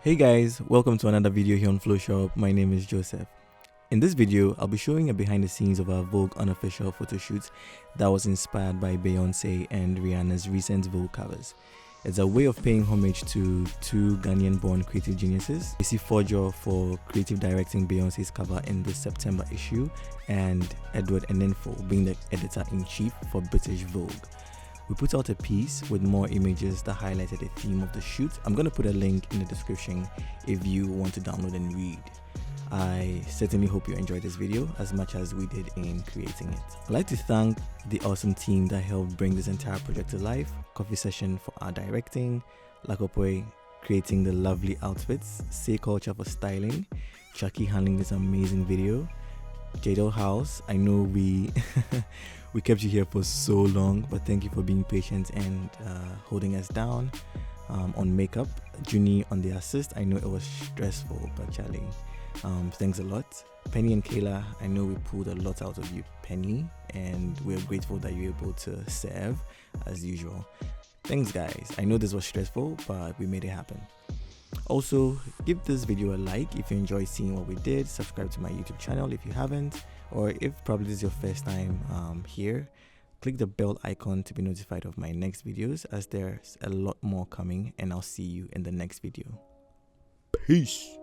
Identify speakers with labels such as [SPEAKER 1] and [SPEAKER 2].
[SPEAKER 1] Hey guys, welcome to another video here on Phloshop. My name is Joseph. In this video, I'll be showing a behind the scenes of our Vogue Unofficial photo shoot that was inspired by Beyonce and Rihanna's recent Vogue covers. It's a way of paying homage to two Ghanaian-born creative geniuses, Issy Forger for creative directing Beyonce's cover in the September issue, and Edward Enenfo being the editor-in-chief for British Vogue. We put out a piece with more images that highlighted the theme of the shoot. I'm going to put a link in the description if you want to download and read. I certainly hope you enjoyed this video as much as we did in creating it. I'd like to thank the awesome team that helped bring this entire project to life. Coffee Session for art directing, Lakopoe creating the lovely outfits, Say Culture for styling, Chucky handling this amazing video, Jado House, I know we we kept you here for so long, but thank you for being patient and holding us down. On makeup, Junie on the assist, I know it was stressful, but Charlie, thanks a lot. Penny and Kayla, I know we pulled a lot out of you, Penny, and we're grateful that you're able to serve as usual. Thanks guys, I know this was stressful, but we made it happen. Also, give this video a like if you enjoyed seeing what we did. Subscribe to my YouTube channel if you haven't, or if probably this is your first time here, click the bell icon to be notified of my next videos, as there's a lot more coming, and I'll see you in the next video. Peace.